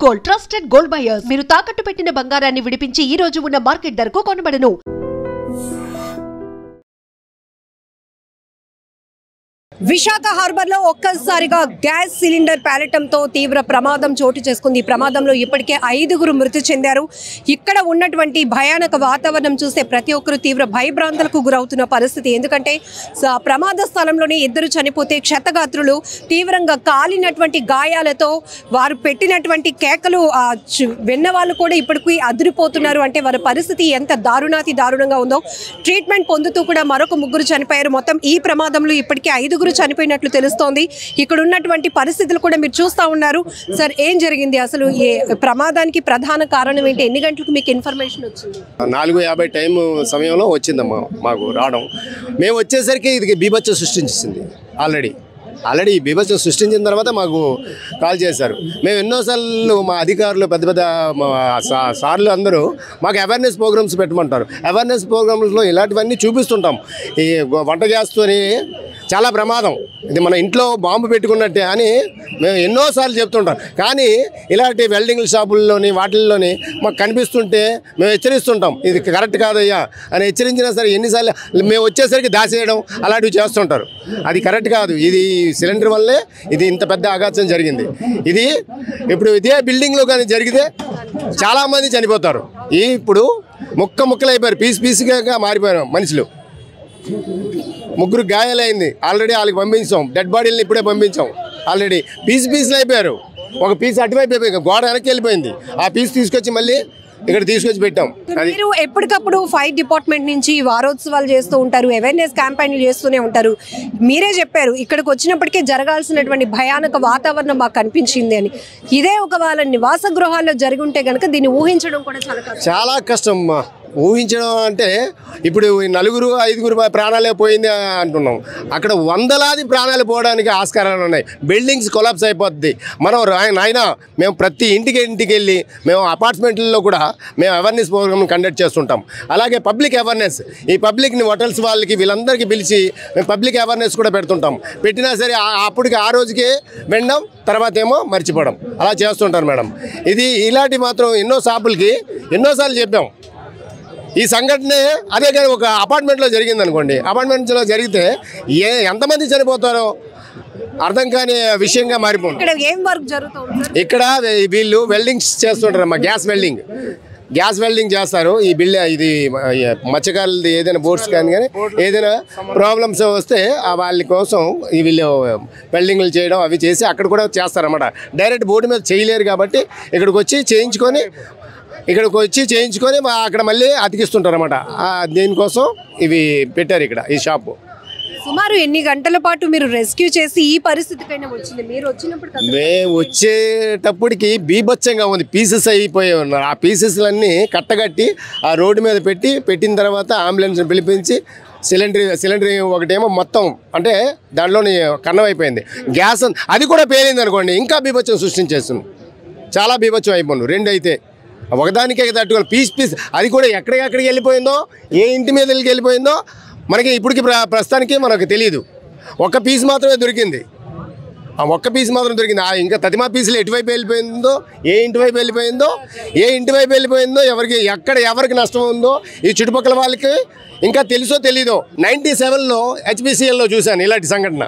Gold trusted gold buyers మీరు తాకట్టు పెట్టిన బంగారాన్ని విడిపించి ఈ రోజు ఉన్న మార్కెట్ ధరకు కొనబడను. విశాఖ హార్బర్ లో ఒక్కసారిగా గ్యాస్ సిలిండర్ పేలటంతో తీవ్ర ప్రమాదం చోటు చేసుకుంది. ఈ ప్రమాదంలో ఇప్పటికే 5గురు మృతి చెందారు. ఇక్కడ ఉన్నటువంటి భయానక వాతావరణం చూస్తే ప్రతి ఒక్కరు తీవ్ర భయభ్రాంతులకు గురవుతున్న పరిస్థితి. ఎందుకంటే ప్రమాద స్థలంలోనే 2 చనిపోతే క్షతగాత్రులు తీవ్రంగా కాలినటువంటి గాయాలతో వారు పెట్టినటువంటి కేకలు విన్న వాళ్ళు కూడా ఇప్పటికీ అదిరిపోతున్నారు. అంటే వారి పరిస్థితి ఎంత దారుణంగా ఉందో. ట్రీట్మెంట్ పొందుతూ కూడా మరొక 3 చనిపోయారు. మొత్తం ఈ ప్రమాదంలో ఇప్పటికే 5గురు చనిపోయినట్లు తెలుస్తోంది. ఇక్కడ ఉన్నటువంటి పరిస్థితులు కూడా మీరు చూస్తూ ఉన్నారు. సార్, ఏం జరిగింది అసలు? ఈ ప్రమాదానికి ప్రధాన కారణం ఏంటి? ఎన్ని గంటలకు మీకు ఇన్ఫర్మేషన్ వచ్చింది? 4:50 టైం సమయంలో వచ్చిందమ్మా మాకు రావడం. మేము వచ్చేసరికి ఇది బీభత్సం సృష్టించింది. ఆల్రెడీ బీభత్సం సృష్టించిన తర్వాత మాకు కాల్ చేశారు. మేము ఎన్నోసార్లు మా అధికారులు పెద్ద సార్లు అందరూ మాకు అవేర్నెస్ ప్రోగ్రామ్స్ పెట్టమంటారు. అవేర్నెస్ ప్రోగ్రామ్స్లో ఇలాంటివన్నీ చూపిస్తుంటాం. ఈ వంట గ్యాస్తోని చాలా ప్రమాదం, ఇది మన ఇంట్లో బాంబు పెట్టుకున్నట్టే అని మేము ఎన్నోసార్లు చెప్తుంటాం. కానీ ఇలాంటి వెల్డింగ్ షాపుల్లోని వాటిల్లోని మాకు కనిపిస్తుంటే మేము హెచ్చరిస్తుంటాం, ఇది కరెక్ట్ కాదయ్యా అని హెచ్చరించినా సరే ఎన్నిసార్లు మేము వచ్చేసరికి దాచేయడం అలాంటివి చేస్తుంటారు. అది కరెక్ట్ కాదు. ఇది సిలిండర్ వల్లే ఇది ఇంత పెద్ద ఆఘాతం జరిగింది. ఇది ఇప్పుడు ఇదే బిల్డింగ్లో కానీ జరిగితే చాలామంది చనిపోతారు. ఇప్పుడు ముక్కలైపోయారు, పీసుగా మారిపోయారు మనుషులు. 3 గాయాలైంది. ఆల్రెడీ వాళ్ళకి పంపించాం, డెడ్ బాడీలను ఇప్పుడే పంపించాం. ఆల్రెడీ పీసులు అయిపోయారు. ఒక పీస్ అటువైపు అయిపోయి గోడ వెనక్కి వెళ్ళిపోయింది. ఆ పీస్ తీసుకొచ్చి మళ్ళీ ఇక్కడ తీసుకొచ్చి పెట్టాం. మీరు ఎప్పటికప్పుడు ఫైర్ డిపార్ట్మెంట్ నుంచి వారోత్సవాలు చేస్తూ ఉంటారు, అవేర్నెస్ క్యాంపెయిన్లు చేస్తూనే ఉంటారు. మీరే చెప్పారు ఇక్కడికి వచ్చినప్పటికే జరగాల్సినటువంటి భయానక వాతావరణం మాకు కనిపించింది అని. ఇదే ఒక వాళ్ళ నివాస గృహాల్లో జరిగి ఉంటే కనుక దీన్ని ఊహించడం కూడా చాలా కష్టం. ఊహించడం అంటే ఇప్పుడు 4-5 ప్రాణాలే పోయింది అంటున్నాం. అక్కడ వందలాది ప్రాణాలు పోవడానికి ఆస్కారాలు ఉన్నాయి. బిల్డింగ్స్ కొలాప్స్ అయిపోద్ది. మనం నాయనా మేము ప్రతి ఇంటికి వెళ్ళి మేము అపార్ట్మెంట్లలో కూడా మేము అవేర్నెస్ ప్రోగ్రామ్ కండక్ట్ చేస్తుంటాం. అలాగే పబ్లిక్ అవేర్నెస్, ఈ పబ్లిక్ని హోటల్స్ వాళ్ళకి వీళ్ళందరికీ పిలిచి మేము పబ్లిక్ అవేర్నెస్ కూడా పెడుతుంటాం. పెట్టినా సరే అప్పటికి ఆ రోజుకే వినడం, తర్వాత ఏమో మర్చిపోవడం అలా చేస్తుంటారు మేడం. ఇది ఇలాంటి మాత్రం ఎన్నో షాపులకి ఎన్నోసార్లు చెప్పాం. ఈ సంఘటన అదే కానీ ఒక అపార్ట్మెంట్లో జరిగింది అనుకోండి, అపార్ట్మెంట్లో జరిగితే ఎంతమంది చనిపోతారో అర్థం కాని విషయంగా మారిపోతుంది. ఇక్కడ వీళ్ళు వెల్డింగ్స్ చేస్తుంటారమ్మా, గ్యాస్ వెల్డింగ్ చేస్తారు. ఈ ఇది మత్స్యకారులది ఏదైనా బోట్స్ కానీ ఏదైనా ప్రాబ్లమ్స్ వస్తే వాళ్ళ కోసం ఈ వీళ్ళు వెల్డింగ్లు చేయడం అవి చేసి అక్కడ కూడా చేస్తారన్నమాట. డైరెక్ట్ బోర్డు మీద చేయలేరు కాబట్టి ఇక్కడికి వచ్చి చేయించుకొని అక్కడ మళ్ళీ అతికిస్తుంటారు అన్నమాట. దీనికోసం ఇవి పెట్టారు ఇక్కడ ఈ షాపు. సుమారు ఎన్ని గంటల పాటు మీరు రెస్క్యూ చేసి ఈ పరిస్థితికైనా వచ్చింది? మీరు వచ్చినప్పుడు మేము వచ్చేటప్పటికి బీభత్సంగా ఉంది. పీసెస్ అయిపోయి ఉన్నారు. ఆ పీసెస్లన్నీ కట్టగట్టి ఆ రోడ్డు మీద పెట్టిన తర్వాత అంబులెన్స్ పిలిపించి సిలిండర్ ఒకటేమో మొత్తం అంటే దాంట్లోని కన్నం అయిపోయింది. గ్యాస్ అది కూడా పేలింది అనుకోండి, ఇంకా బీభత్సం సృష్టించేస్తుంది. చాలా బీభత్సం అయిపోయింది. 2 అయితే ఒకదానికే తట్టుకోవాలి. పీస్ అది కూడా ఎక్కడికి వెళ్ళిపోయిందో, ఏ ఇంటి మీద వెళ్ళిపోయిందో మనకి ఇప్పటికి ప్రస్తుతానికి మనకు తెలియదు. ఒక్క పీస్ మాత్రమే దొరికింది. ఆ ఒక్క పీస్ మాత్రం దొరికింది. ఇంకా తదిమా పీసులు ఎటువైపు వెళ్ళిపోయిందో, ఏ ఇంటి వైపు వెళ్ళిపోయిందో ఎవరికి నష్టం ఉందో ఈ చుట్టుపక్కల వాళ్ళకి ఇంకా తెలుసో తెలీదో. 97లో HPCLలో చూశాను ఇలాంటి సంఘటన.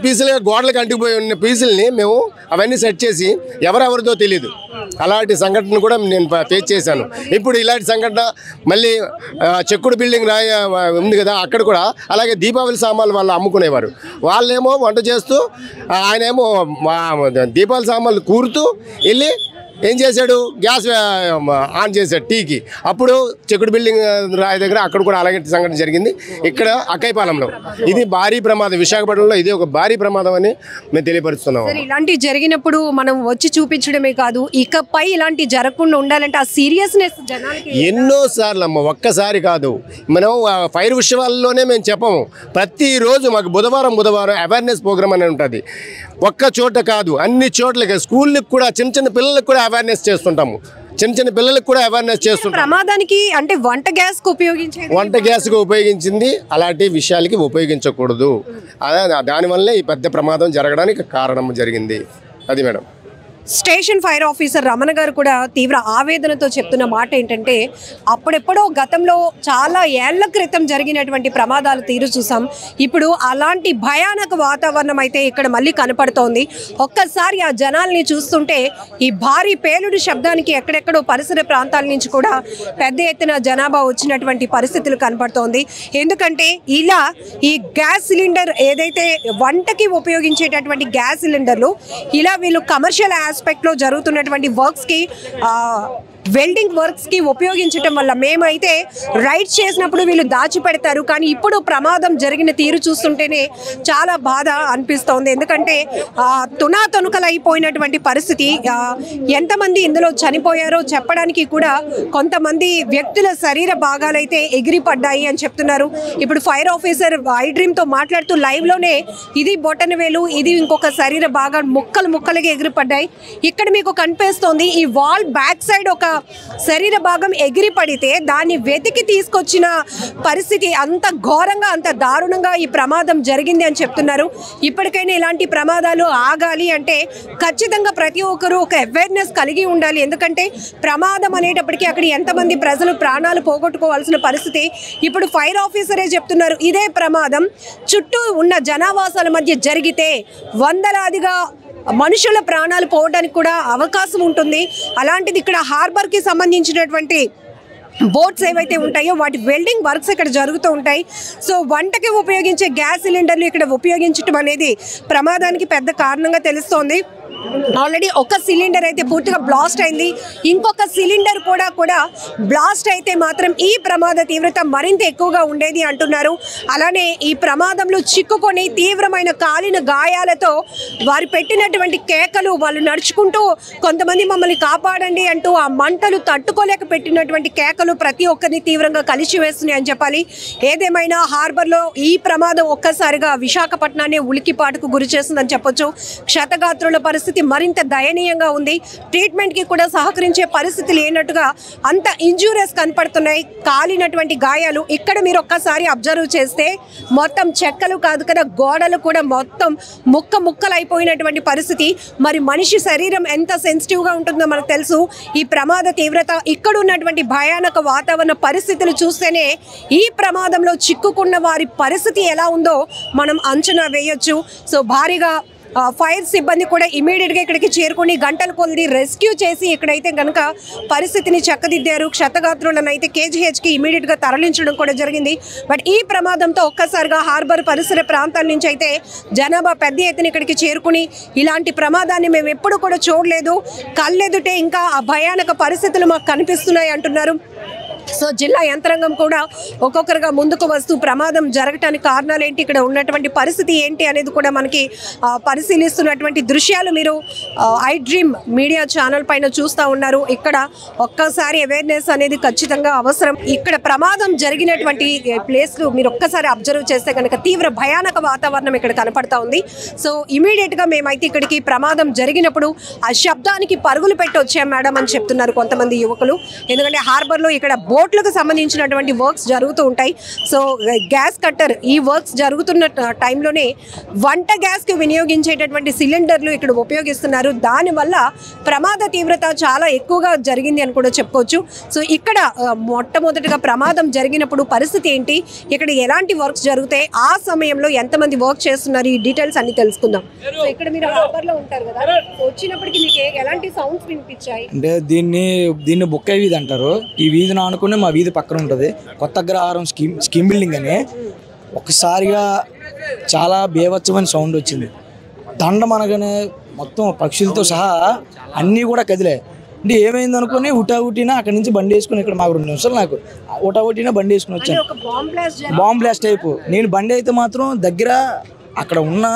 పీసులుగా గోడలకు అంటుకుపోయి ఉన్న పీసుల్ని మేము అవన్నీ సెట్ చేసి ఎవరెవరిదో తెలియదు. అలాంటి సంఘటన కూడా నేను ఫేస్ చేశాను. ఇప్పుడు ఇలాంటి సంఘటన మళ్ళీ చెక్కుడు బిల్డింగ్ ఉంది కదా, అక్కడ కూడా అలాగే దీపావళి సామాన్లు వాళ్ళు అమ్ముకునేవారు. వాళ్ళేమో వంట చేస్తూ ఆయనేమో దీపావళి సామాన్లు కూరుతూ వెళ్ళి ఏం చేశాడు, గ్యాస్ ఆన్ చేశాడు టీకి. అప్పుడు చెక్కుడు బిల్డింగ్ రాయి దగ్గర అక్కడ కూడా అలాగే సంఘటన జరిగింది. ఇక్కడ అక్కైపాలెంలో ఇది భారీ ప్రమాదం. విశాఖపట్నంలో ఇది ఒక భారీ ప్రమాదం అని మేము తెలియపరుస్తున్నాం. ఇలాంటివి జరిగినప్పుడు మనం వచ్చి చూపించడమే కాదు, ఇకపై ఇలాంటి జరగకుండా ఉండాలంటే ఆ సీరియస్నెస్ ఎన్నోసార్లు అమ్మ, ఒక్కసారి కాదు. మనం ఫైర్ ఉత్సవాల్లోనే మేము చెప్పము. ప్రతిరోజు మాకు బుధవారం అవేర్నెస్ ప్రోగ్రామ్ అని ఉంటుంది. ఒక్క చోట కాదు, అన్ని చోట్లకి స్కూళ్ళకి కూడా చిన్న పిల్లలకు కూడా అవేర్నెస్ చేస్తుంటాము. చిన్న పిల్లలకు కూడా అవేర్నెస్ చేస్తుంటాం. ప్రమాదానికి అంటే వంట గ్యాస్కు ఉపయోగించింది అలాంటి విషయాలకి ఉపయోగించకూడదు. దానివల్లే ఈ పెద్ద ప్రమాదం జరగడానికి కారణం జరిగింది. అది madam. Station fire officer Ramana గారు కూడా తీవ్ర ఆవేదనతో చెప్తున్న మాట ఏంటంటే అప్పుడెప్పుడో గతంలో చాలా ఏళ్ల క్రితం జరిగినటువంటి ప్రమాదాలు తీరు చూసాం. ఇప్పుడు అలాంటి భయానక వాతావరణం అయితే ఇక్కడ మళ్ళీ కనపడుతోంది. ఒక్కసారి ఆ జనాల్ని చూస్తుంటే ఈ భారీ పేలుడు శబ్దానికి ఎక్కడెక్కడో పరిసర ప్రాంతాల నుంచి కూడా పెద్ద ఎత్తున జనాభా వచ్చినటువంటి పరిస్థితులు కనపడుతోంది. ఎందుకంటే ఇలా ఈ గ్యాస్ సిలిండర్ ఏదైతే వంటకి ఉపయోగించేటటువంటి గ్యాస్ సిలిండర్లు ఇలా వీళ్ళు కమర్షియల్ ఆస్పెక్ట్ లో జరుగుతున్నటువంటి వర్క్స్ కి వెల్డింగ్ వర్క్స్ కి ఉపయోగించడం వల్ల మేమైతే రైడ్స్ చేసినప్పుడు వీళ్ళు దాచిపెడతారు. కానీ ఇప్పుడు ప్రమాదం జరిగిన తీరు చూస్తుంటేనే చాలా బాధ అనిపిస్తోంది. ఎందుకంటే తునాతునకలు అయిపోయినటువంటి పరిస్థితి. ఎంతమంది ఇందులో చనిపోయారో చెప్పడానికి కూడా కొంతమంది వ్యక్తుల శరీర భాగాలైతే ఎగిరిపడ్డాయి అని చెప్తున్నారు. ఇప్పుడు ఫైర్ ఆఫీసర్ ఐ డ్రీమ్ తో మాట్లాడుతూ లైవ్ లోనే ఇది బొటన వేలు, ఇది ఇంకొక శరీర భాగం ముక్కలుగా ఎగిరిపడ్డాయి. ఇక్కడ మీకు కనిపిస్తోంది ఈ వాల్ బ్యాక్ సైడ్ ఒక శరీర భాగం ఎగిరి పడితే దాన్ని వెతికి తీసుకొచ్చిన పరిస్థితి. అంత ఘోరంగా అంత దారుణంగా ఈ ప్రమాదం జరిగింది అని చెప్తున్నారు. ఇప్పటికైనా ఇలాంటి ప్రమాదాలు ఆగాలి అంటే ఖచ్చితంగా ప్రతి ఒక్కరూ ఒక అవేర్నెస్ కలిగి ఉండాలి. ఎందుకంటే ప్రమాదం అనేటప్పటికీ అక్కడ ఎంతమంది ప్రజలు ప్రాణాలు పోగొట్టుకోవాల్సిన పరిస్థితి. ఇప్పుడు ఫైర్ ఆఫీసరే చెప్తున్నారు ఇదే ప్రమాదం చుట్టూ ఉన్న జనావాసాల మధ్య జరిగితే వందలాదిగా మనుషుల ప్రాణాలు పోవడానికి కూడా అవకాశం ఉంటుంది. అలాంటిది ఇక్కడ హార్బర్కి సంబంధించినటువంటి బోట్స్ ఏవైతే ఉంటాయో వాటి వెల్డింగ్ వర్క్స్ ఇక్కడ జరుగుతూ ఉంటాయి. సో వంటకి ఉపయోగించే గ్యాస్ సిలిండర్లు ఇక్కడ ఉపయోగించడం అనేది ప్రమాదానికి పెద్ద కారణంగా తెలుస్తోంది. ఆల్రెడీ ఒక సిలిండర్ అయితే పూర్తిగా బ్లాస్ట్ అయింది. ఇంకొక సిలిండర్ కూడా బ్లాస్ట్ అయితే మాత్రం ఈ ప్రమాద తీవ్రత మరింత ఎక్కువగా ఉండేది అంటున్నారు. అలానే ఈ ప్రమాదంలో చిక్కుకొని తీవ్రమైన కాలిన గాయాలతో వారు పెట్టినటువంటి కేకలు, వాళ్ళు నడుచుకుంటూ కొంతమంది మమ్మల్ని కాపాడండి అంటూ ఆ మంటలు తట్టుకోలేక పెట్టినటువంటి కేకలు ప్రతి ఒక్కరిని తీవ్రంగా కలిసివేస్తున్నాయి అని చెప్పాలి. ఏదేమైనా హార్బర్లో ఈ ప్రమాదం ఒక్కసారిగా విశాఖపట్నాన్ని ఉలికిపాటుకు గురి చేస్తుందని చెప్పొచ్చు. క్షతగాత్రుల పరిస్థితి మరింత దయనీయంగా ఉంది. ట్రీట్మెంట్ కి కూడా సహకరించే పరిస్థితి లేనట్టుగా అంత ఇంజూరియస్ కనపడుతున్నాయి. కాలినటువంటి గాయాలు ఇక్కడ మీరు ఒక్కసారి అబ్జర్వ్ చేస్తే మొత్తం చెక్కలు కాదు కదా, గోడలు కూడా మొత్తం ముక్కలు అయిపోయినటువంటి పరిస్థితి. మరి మనిషి శరీరం ఎంత సెన్సిటివ్ గా ఉంటుందో మనకు తెలుసు. ఈ ప్రమాద తీవ్రత, ఇక్కడ ఉన్నటువంటి భయానక వాతావరణ పరిస్థితులు చూస్తేనే ఈ ప్రమాదంలో చిక్కుకున్న వారి పరిస్థితి ఎలా ఉందో మనం అంచనా వేయొచ్చు. సో భారీగా ఫైర్ సిబ్బంది కూడా ఇమీడియట్గా ఇక్కడికి చేరుకుని గంటల కొద్ది రెస్క్యూ చేసి ఇక్కడైతే కనుక పరిస్థితిని చక్కదిద్దారు. క్షతగాత్రులను అయితే కేజీహెచ్కి ఇమీడియట్గా తరలించడం కూడా జరిగింది. బట్ ఈ ప్రమాదంతో ఒక్కసారిగా హార్బర్ పరిసర ప్రాంతాల నుంచి అయితే జనాభా పెద్ద ఎత్తున ఇక్కడికి చేరుకుని ఇలాంటి ప్రమాదాన్ని మేము ఎప్పుడు కూడా చూడలేదు, కళ్ళెదుటే ఇంకా ఆ భయానక పరిస్థితులు మాకు కనిపిస్తున్నాయి అంటున్నారు. సో జిల్లా యంత్రాంగం కూడా ఒక్కొక్కరుగా ముందుకు వస్తూ ప్రమాదం జరగటానికి కారణాలు ఏంటి, ఇక్కడ ఉన్నటువంటి పరిస్థితి ఏంటి అనేది కూడా మనకి పరిశీలిస్తున్నటువంటి దృశ్యాలు మీరు ఐ డ్రీమ్ మీడియా ఛానల్ పైన చూస్తూ ఉన్నారు. ఇక్కడ ఒక్కసారి అవేర్నెస్ అనేది ఖచ్చితంగా అవసరం. ఇక్కడ ప్రమాదం జరిగినటువంటి ప్లేస్లు మీరు ఒక్కసారి అబ్జర్వ్ చేస్తే కనుక తీవ్ర భయానక వాతావరణం ఇక్కడ కనపడతా ఉంది. సో ఇమీడియట్గా మేమైతే ఇక్కడికి ప్రమాదం జరిగినప్పుడు ఆ శబ్దానికి పరుగులు పెట్టి వచ్చాం మేడం అని చెప్తున్నారు కొంతమంది యువకులు. ఎందుకంటే హార్బర్లో ఇక్కడ బోట్లకు సంబంధించినటువంటి వర్క్స్ జరుగుతూ ఉంటాయి. సో గ్యాస్ కట్టర్ ఈ వర్క్స్ జరుగుతున్న టైంలోనే వంట గ్యాస్కి వినియోగించేటటువంటి సిలిండర్లు ఇక్కడ ఉపయోగిస్తున్నారు. దానివల్ల ప్రమాద తీవ్రత చాలా ఎక్కువగా జరిగింది అని కూడా చెప్పుకోవచ్చు. సో ఇక్కడ మొట్టమొదటిగా ప్రమాదం జరిగినప్పుడు పరిస్థితి ఏంటి, ఇక్కడ ఎలాంటి వర్క్స్ జరుగుతాయి, ఆ సమయంలో ఎంతమంది వర్క్ చేస్తున్నారు, ఈ డీటెయిల్స్ అన్ని తెలుసుకుందాం. సో ఇక్కడ మీరు హార్బర్లో ఉంటారు కదా, వచ్చినప్పటికీ మీకు ఎలాంటి సౌండ్స్ వినిపించాయి? అంటే దీన్ని బుక్క వీధి అంటారు. ఈ వీధి అనుకుని మా వీధి పక్కన ఉంటుంది కొత్త అగ్రహారం స్కీమ్ బిల్డింగ్ అని. ఒకసారిగా చాలా బేవచ్చమైన సౌండ్ వచ్చింది. దండం అనగానే మొత్తం పక్షులతో సహా అన్నీ కూడా కదిలే. అంటే ఏమైంది అనుకుని హుటాహుటినా అక్కడి నుంచి బండి వేసుకుని ఇక్కడ మాకు 2 నిమిషాలు నాకు హుటాహుటినా బండి వేసుకుని వచ్చాను. Bomb blast type. నేను బండి అయితే మాత్రం దగ్గర అక్కడ ఉన్న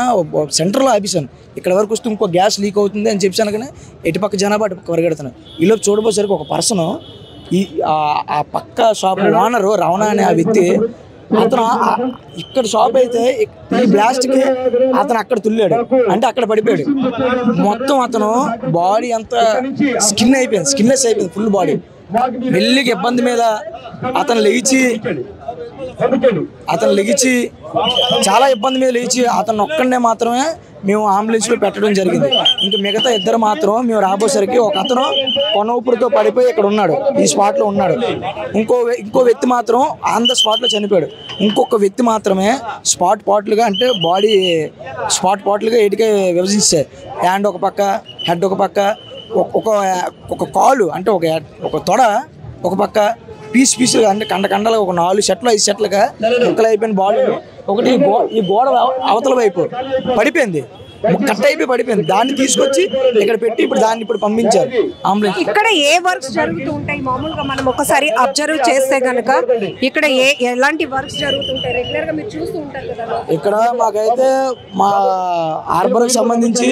సెంటర్లో ఆపేసాను. ఇక్కడ వరకు వస్తే ఇంకో గ్యాస్ లీక్ అవుతుంది అని చెప్పాను. కానీ ఎటుపక్క జనాభా అటుపక్క పరిగెడుతున్నాను. ఈలోపు చూడబోసరికి ఒక పర్సన్ ఆ పక్క షాప్ ఓనరు రమణ అనే ఆ వ్యక్తి, అతను ఇక్కడ షాప్ అయితే ఈ బ్లాస్ట్కి అతను అక్కడ తుల్లాడు, అంటే అక్కడ పడిపోయాడు. మొత్తం అతను బాడీ అంతా స్కిన్లెస్ అయిపోయింది ఫుల్ బాడీ. మెల్లిగా ఇబ్బంది మీద అతను లెగిచి చాలా ఇబ్బంది మీద లేచి అతను ఒక్కడే మాత్రమే మేము అంబులెన్స్లో పెట్టడం జరిగింది. ఇంకా మిగతా ఇద్దరు మాత్రం మేము రాబోసరికి ఒక అతను కొన ఊపిరితో పడిపోయి ఇక్కడ ఉన్నాడు, ఈ స్పాట్లో ఉన్నాడు. ఇంకో వ్యక్తి మాత్రం ఆన్ ద స్పాట్లో చనిపోయాడు. ఇంకొక వ్యక్తి మాత్రమే స్పాట్ పాట్లుగా, అంటే బాడీ స్పాట్ పాట్లుగా ఎటుకే విభజించాయి. హ్యాండ్ ఒక పక్క, హెడ్ ఒక పక్క, ఒక కాలు అంటే ఒక తొడ ఒక పక్క, పీసుగా అంటే కండలు ఒక 4 సెట్లు 5 సెట్లుగా ముక్కలు అయిపోయిన బాడీ ఒకటి ఈ గోడ అవతల వైపు పడిపోయింది, కట్ అయిపోయి పడిపోయింది. దాన్ని తీసుకొచ్చి ఇక్కడ పెట్టి ఇప్పుడు పంపించారు అంబులెన్స్. ఇక్కడ ఏ వర్క్స్ జరుగుతూ ఉంటాయి మామూలుగా మనం ఒకసారి అబ్జర్వ్ చేస్తే కనుక ఇక్కడ ఎలాంటి వర్క్స్ జరుగుతుంటాయి? రెగ్యులర్ గా మీరు చూస్తూ ఉంటారు కదా. ఇక్కడ మాకైతే మా హార్బర్కి సంబంధించి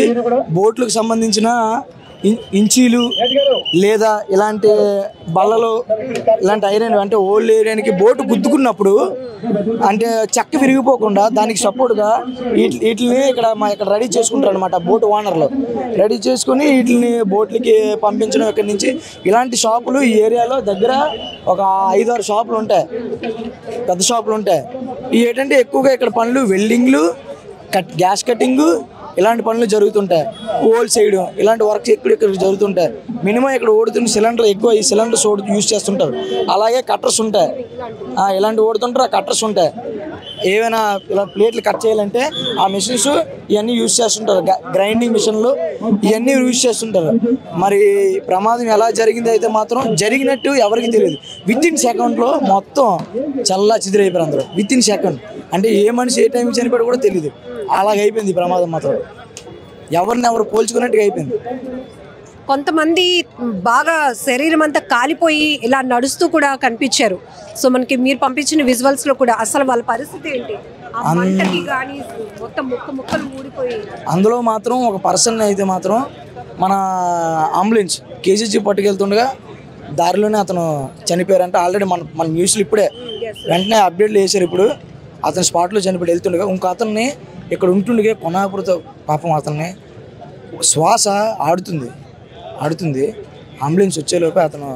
బోట్లకు సంబంధించిన ఇంచీలు లేదా ఇలాంటి బల్లలు, ఇలాంటి ఐరన్ అంటే ఓల్డ్ ఏరియానికి బోటు గుద్దుకున్నప్పుడు అంటే చెక్క విరిగిపోకుండా దానికి సపోర్ట్గా వీటిని ఇక్కడ రెడీ చేసుకుంటారు అనమాట. బోటు ఓనర్లు రెడీ చేసుకుని వీటిని బోట్లకి పంపించడం. ఇక్కడి నుంచి ఇలాంటి షాపులు ఈ ఏరియాలో దగ్గర ఒక 5-6 షాపులు ఉంటాయి, పెద్ద షాపులు ఉంటాయి. ఇవి ఏంటంటే ఎక్కువగా ఇక్కడ పనులు వెల్డింగ్లు, గ్యాస్ కటింగ్ ఇలాంటి పనులు జరుగుతుంటాయి. హోల్ సైడ్ ఇలాంటి వర్క్స్ ఇక్కడ జరుగుతుంటాయి. మినిమం ఇక్కడ ఓడుతున్న సిలిండర్ ఎక్కువ, ఈ సిలిండర్స్ యూజ్ చేస్తుంటారు. అలాగే కట్టర్స్ ఉంటాయి, ఇలాంటి ఓడుతుంటారు. ఆ కట్టర్స్ ఉంటాయి. ఏమైనా ఇలా ప్లేట్లు కట్ చేయాలంటే ఆ మిషన్స్ ఇవన్నీ యూజ్ చేస్తుంటారు. గ్రైండింగ్ మిషన్లు ఇవన్నీ యూజ్ చేస్తుంటారు. మరి ప్రమాదం ఎలా జరిగింది అయితే మాత్రం జరిగినట్టు ఎవరికి తెలియదు. వితిన్ సెకండ్లో మొత్తం చల్లా చిదిరైపోయారు అందరూ. వితిన్ సెకండ్ అంటే ఏ మనిషి ఏ టైంకి చనిపోయాడు కూడా తెలియదు. అలాగైపోయింది ప్రమాదం మాత్రం. ఎవరు పోల్చుకున్నట్టుగా అయిపోయింది. కొంతమంది బాగా శరీరం అంతా కాలిపోయి ఇలా నడుస్తూ కూడా కనిపించారు. సో మనకి మీరు పంపించిన విజువల్స్ లో కూడా అసలు వాళ్ళ పరిస్థితి ఏంటి? మొత్తం ముక్కలు ఊడిపోయి. అందులో మాత్రం ఒక పర్సన్ అయితే మాత్రం మన అంబులెన్స్ కేజీజీ పట్టుకెళ్తుండగా దారిలోనే అతను చనిపోయారంటే ఆల్రెడీ మన న్యూస్లో ఇప్పుడే వెంటనే అప్డేట్లు వేసారు. ఇప్పుడు అతను స్పాట్లో చనిపోయి వెళ్తుండగా ఇంకో అతన్ని ఇక్కడ ఉంటుండగా కొనాపురతో పాపం అతన్ని శ్వాస ఆడుతుంది అంబులెన్స్ వచ్చేలోపే అతను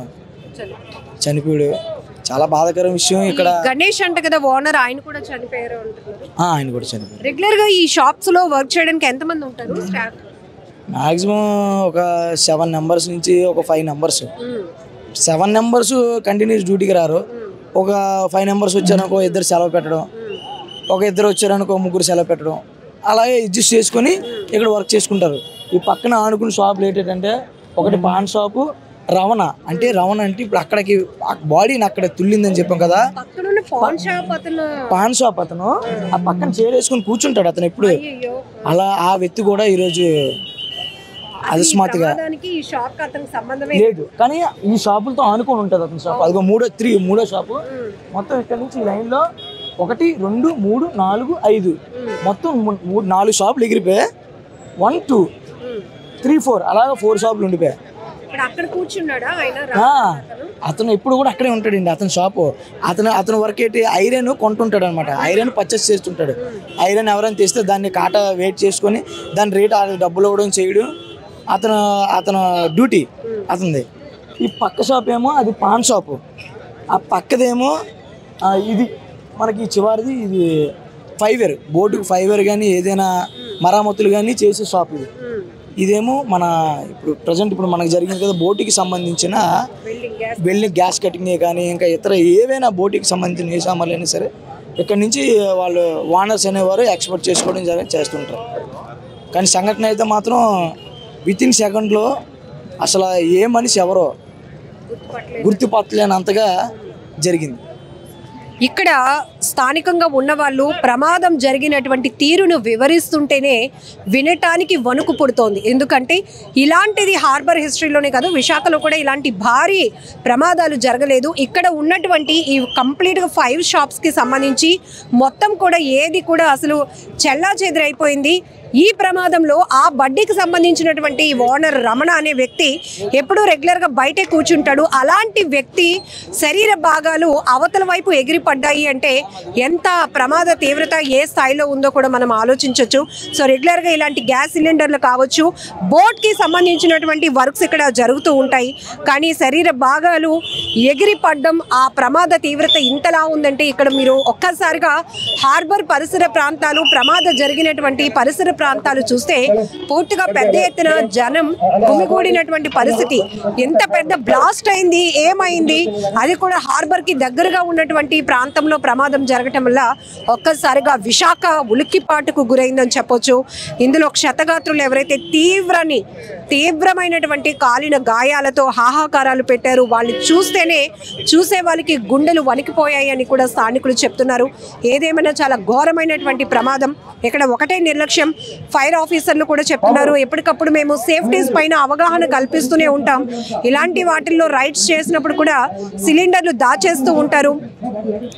చనిపోయాడు. చాలా బాధాకరం విషయం. ఇక్కడ గణేష్ అంట కదా ఓనర్, ఆయన కూడా చనిపోయారు. ఆయన కూడా చనిపోయారు. రెగ్యులర్ గా ఈ షాప్స్ లో వర్క్ చేయడానికి ఎంతమంది ఉంటారు? మాక్సిమం ఒక 7 మెంబర్స్ నుంచి ఒక 5 మెంబర్స్. 7 మెంబర్స్ కంటిన్యూస్ డ్యూటీకి రారు. ఒక 5 మెంబర్స్ వచ్చారనుకో 2 సెలవు పెట్టడం, ఒక 2 వచ్చారనుకో 3 సెలవు పెట్టడం, అలాగే అడ్జస్ట్ చేసుకొని ఇక్కడ వర్క్ చేసుకుంటారు. ఈ పక్కన ఆనుకున్న షాపులు ఏంటంటే ఒకటి పాన్ షాపు, రవణ అంటే ఇప్పుడు అక్కడికి బాడీని అక్కడ తుల్లిందని చెప్పాం కదా. పాన్ షాప్ అతను ఆ పక్కన చైర్ వేసుకుని కూర్చుంటాడు అతను ఎప్పుడు. అలా ఆ వ్యక్తి కూడా ఈరోజు అకస్మాత్తుగా లేదు. కానీ ఈ షాపులతో ఆనుకొని ఉంటుంది అతని షాప్. అదిగో మూడో షాపు. మొత్తం ఇక్కడ నుంచి ఈ లైన్లో 1, 2, 3, 4, 5 మొత్తం 4 షాపులు ఎగిరిపోయాయి. 1, 2, 3, 4 అలాగా 4 షాపులు ఉండిపోయాయి. అతను ఎప్పుడు కూడా అక్కడే ఉంటాడండి అతని షాపు. అతను వర్క్ ఏంటి ఐరన్ కొంటుంటాడు అనమాట. ఐరన్ పర్చేస్ చేస్తుంటాడు. ఐరన్ ఎవరైనా తెస్తే దాన్ని కాటా వెయిట్ చేసుకొని దాని రేట్ డబ్బులు ఇవ్వడం చేయడం అతను డ్యూటీ అతనిది. ఈ పక్క షాప్ ఏమో అది పాన్ షాపు. ఆ పక్కదేమో ఇది మనకి చివరిది ఇది ఫైవేర్, బోటుకు ఫైవేర్ కానీ ఏదైనా మరామతులు కానీ చేసే షాప్ ఇది. ఇదేమో మన ప్రజెంట్ మనకు జరిగింది కదా బోటుకి సంబంధించిన వెల్డింగ్ గ్యాస్ కటింగ్ కానీ ఇంకా ఇతర ఏవైనా బోటుకి సంబంధించిన ఏ సామాన్లు అయినా సరే ఇక్కడ నుంచి వాళ్ళు ఓనర్స్ అనేవారు ఎక్స్పోర్ట్ చేసుకోవడం చేస్తుంటారు. కానీ సంఘటన అయితే మాత్రం వితిన్ సెకండ్లో అసలు ఏ మనిషి ఎవరో గుర్తుపట్టలేనంతగా జరిగింది. ఇక్కడ స్థానికంగా ఉన్నవాళ్ళు ప్రమాదం జరిగినటువంటి తీరును వివరిస్తుంటేనే వినటానికి వణుకు పుడుతోంది. ఎందుకంటే ఇలాంటిది హార్బర్ హిస్టరీలోనే కాదు, విశాఖలో కూడా ఇలాంటి భారీ ప్రమాదాలు జరగలేదు. ఇక్కడ ఉన్నటువంటి ఈ కంప్లీట్గా 5 షాప్స్కి సంబంధించి మొత్తం కూడా ఏది కూడా అసలు చెల్లాచెదురైపోయింది. ఈ ప్రమాదంలో ఆ బడ్డీకి సంబంధించినటువంటి ఓనర్ రమణ అనే వ్యక్తి ఎప్పుడూ రెగ్యులర్గా బయటే కూర్చుంటాడు. అలాంటి వ్యక్తి శరీర భాగాలు అవతల వైపు ఎగిరిపడ్డాయి అంటే ఎంత ప్రమాద తీవ్రత ఏ స్థాయిలో ఉందో కూడా మనం ఆలోచించవచ్చు. సో రెగ్యులర్గా ఇలాంటి గ్యాస్ సిలిండర్లు కావచ్చు, బోట్కి సంబంధించినటువంటి వర్క్స్ ఇక్కడ జరుగుతూ ఉంటాయి. కానీ శరీర భాగాలు ఎగిరిపడ్డం, ఆ ప్రమాద తీవ్రత ఇంతలా ఉందంటే ఇక్కడ మీరు ఒక్కసారిగా హార్బర్ పరిసర ప్రాంతాలు, ప్రమాదం జరిగినటువంటి పరిసర ప్రాంతాలు చూస్తే పూర్తిగా పెద్ద ఎత్తున జనం గుమిగూడినటువంటి పరిస్థితి. ఎంత పెద్ద బ్లాస్ట్ అయింది, ఏమైంది, అది కూడా హార్బర్ కి దగ్గరగా ఉన్నటువంటి ప్రాంతంలో ప్రమాదం జరగటం వల్ల ఒక్కసారిగా విశాఖ ఉలిక్కిపాటుకు గురైందని చెప్పొచ్చు. ఇందులో క్షతగాత్రులు ఎవరైతే తీవ్రమైనటువంటి కాలిన గాయాలతో హాహాకారాలు పెట్టారు. వాళ్ళు చూసే వాళ్ళకి గుండెలు వణికిపోయాయి అని కూడా స్థానికులు చెప్తున్నారు. ఏదేమైనా చాలా ఘోరమైనటువంటి ప్రమాదం. ఇక్కడ ఒకటే నిర్లక్ష్యం. ఫైర్ ఆఫీసర్లు కూడా చెప్తున్నారు, ఎప్పటికప్పుడు మేము సేఫ్టీస్ పైన అవగాహన కల్పిస్తూనే ఉంటాం. ఇలాంటి వాటిల్లో రైడ్స్ చేసినప్పుడు కూడా సిలిండర్లు దాచేస్తూ ఉంటారు.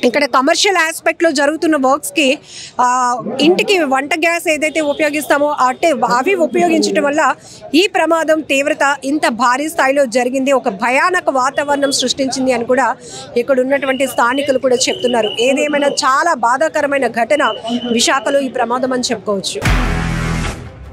ఇక్కడ కమర్షియల్ ఆస్పెక్ట్ లో జరుగుతున్న వర్క్స్ కి ఇంటికి వంట గ్యాస్ ఏదైతే ఉపయోగిస్తామో అవి ఉపయోగించడం వల్ల ఈ ప్రమాదం తీవ్రత ఇంత భారీ స్థాయిలో జరిగింది. ఒక భయానక వాతావరణం సృష్టించింది అని కూడా ఇక్కడ ఉన్నటువంటి స్థానికులు కూడా చెప్తున్నారు. ఏదేమైనా చాలా బాధాకరమైన ఘటన విశాఖలో ఈ ప్రమాదం అని చెప్పుకోవచ్చు.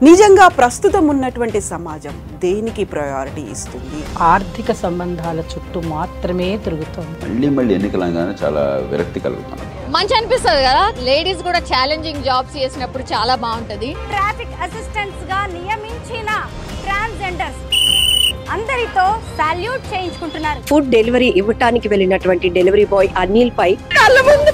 నిజంగా ప్రస్తుతం ఉన్నటువంటి సమాజం దేనికి ప్రయారిటీ ఇస్తుంది? ఆర్థిక సంబంధాల చుట్టూ మాత్రమే తిరుగుతుంది. మళ్ళీ ఎన్నికలంగానే చాలా విరక్తి కలుగుతుంది. మంచి అనిపిస్తుంది కదా, లేడీస్ కూడా ఛాలెంజింగ్ జాబ్స్ చేసినప్పుడు చాలా బాగుంటది. ట్రాఫిక్ అసిస్టెంట్స్ గా నియమించిన ట్రాన్స్జెండర్స్ అందరితో సాల్యూట్ చేయించుకుంటున్నారు. ఫుడ్ డెలివరీ ఇవ్వటానికి వెళ్ళినటువంటి డెలివరీ బాయ్ అనిల్ పై కళ్ళ ముందు